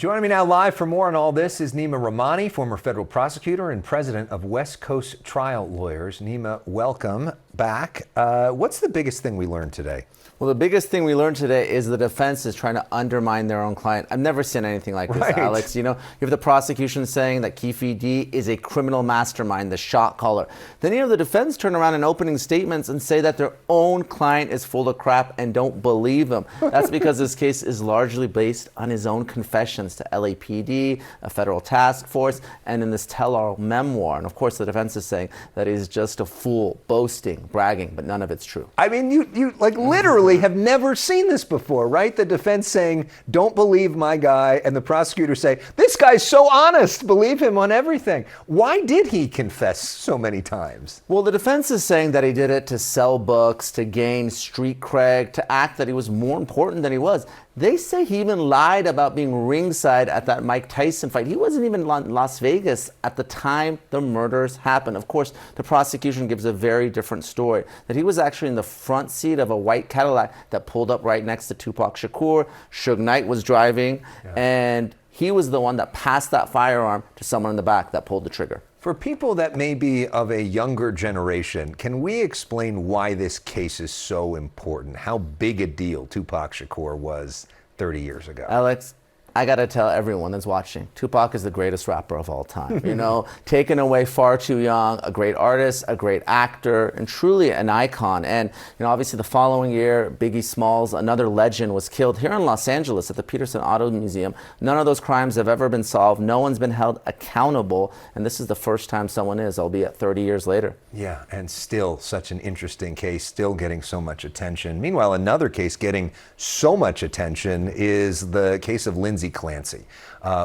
Joining me now live for more on all this is Neama Rahmani, former federal prosecutor and president of West Coast Trial Lawyers. Neama, welcome back. What's the biggest thing we learned today? Well, the biggest thing we learned today is the defense is trying to undermine their own client. I've never seen anything like this, Alex. You know, you have the prosecution saying that Keefe D is a criminal mastermind, the shot caller. Then you have the defense turn around in opening statements and say that their own client is full of crap and don't believe him. That's because this case is largely based on his own confessions to LAPD, a federal task force, and in this tell-all memoir. And of course, the defense is saying that he's just a fool, boasting, bragging, but none of it's true. I mean, you like literally have never seen this before, right? The defense saying, don't believe my guy, and the prosecutor say, this guy's so honest, believe him on everything. Why did he confess so many times? Well, the defense is saying that he did it to sell books, to gain street cred, to act that he was more important than he was. They say he even lied about being ringside at that Mike Tyson fight. He wasn't even in Las Vegas at the time the murders happened. Of course, the prosecution gives a very different story, that he was actually in the front seat of a white Cadillac that pulled up right next to Tupac Shakur. Suge Knight was driving, and he was the one that passed that firearm to someone in the back that pulled the trigger. For people that may be of a younger generation, can we explain why this case is so important? How big a deal Tupac Shakur was 30 years ago? Alex, I gotta tell everyone that's watching, Tupac is the greatest rapper of all time. You know, taken away far too young, a great artist, a great actor, and truly an icon. And you know, obviously the following year, Biggie Smalls, another legend, was killed here in Los Angeles at the Peterson Auto Museum. None of those crimes have ever been solved. No one's been held accountable, and this is the first time someone is, albeit 30 years later. Yeah, and still such an interesting case, still getting so much attention. Meanwhile, another case getting so much attention is the case of Lindsay Clancy,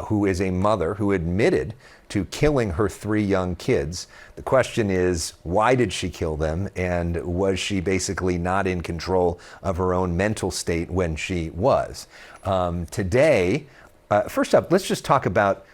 who is a mother who admitted to killing her 3 young kids. The question is, why did she kill them? And was she basically not in control of her own mental state when she was? Today, first up, let's just talk about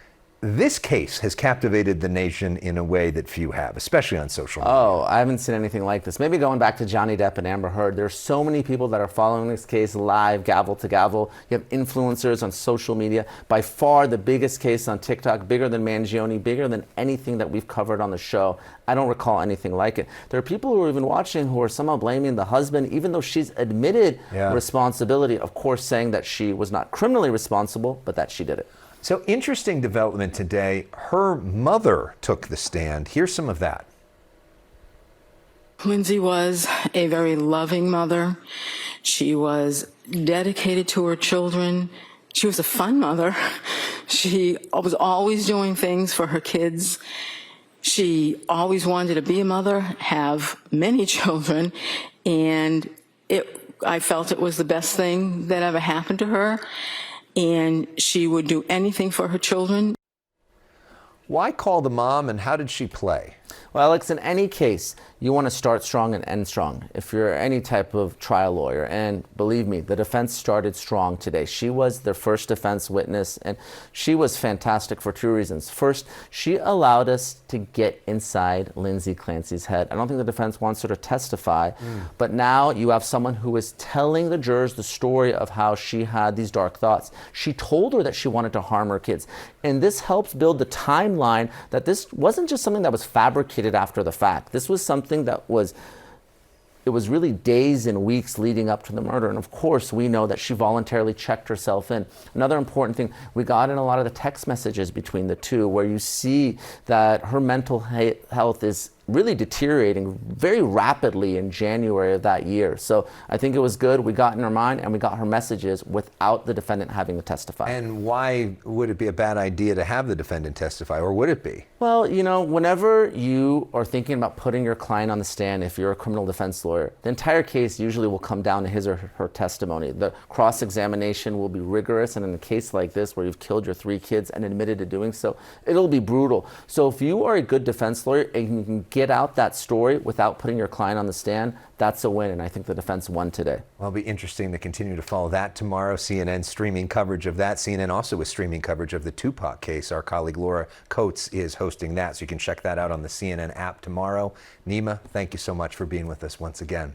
this case has captivated the nation in a way that few have, especially on social media. Oh, I haven't seen anything like this. Maybe going back to Johnny Depp and Amber Heard, there's so many people that are following this case live, gavel to gavel. You have influencers on social media. By far the biggest case on TikTok, bigger than Mangione, bigger than anything that we've covered on the show. I don't recall anything like it. There are people who are even watching who are somehow blaming the husband, even though she's admitted responsibility, of course saying that she was not criminally responsible, but that she did it. So interesting development today. Her mother took the stand. Here's some of that. Lindsay was a very loving mother. She was dedicated to her children. She was a fun mother. She was always doing things for her kids. She always wanted to be a mother, have many children, and I felt it was the best thing that ever happened to her. And she would do anything for her children. Why call the mom, and how did she play? Well, Alex, in any case, you want to start strong and end strong if you're any type of trial lawyer. And believe me, the defense started strong today. She was their first defense witness, and she was fantastic for 2 reasons. First, she allowed us to get inside Lindsay Clancy's head. I don't think the defense wants her to testify, but now you have someone who is telling the jurors the story of how she had these dark thoughts. She told her that she wanted to harm her kids. And this helps build the timeline that this wasn't just something that was fabricated after the fact. This was something that was really days and weeks leading up to the murder. And of course, we know that she voluntarily checked herself in. Another important thing, we got in a lot of the text messages between the two where you see that her mental health is really deteriorating very rapidly in January of that year. So I think it was good. We got in her mind and we got her messages without the defendant having to testify. And why would it be a bad idea to have the defendant testify, or would it be? Well, you know, whenever you are thinking about putting your client on the stand, if you're a criminal defense lawyer, the entire case usually will come down to his or her testimony. The cross-examination will be rigorous, and in a case like this where you've killed your 3 kids and admitted to doing so, it'll be brutal. So if you are a good defense lawyer and you can get out that story without putting your client on the stand, that's a win, and I think the defense won today. Well, it'll be interesting to continue to follow that tomorrow. CNN streaming coverage of that. CNN also with streaming coverage of the Tupac case. Our colleague Laura Coates is hosting that, so you can check that out on the CNN app tomorrow. Neama, thank you so much for being with us once again.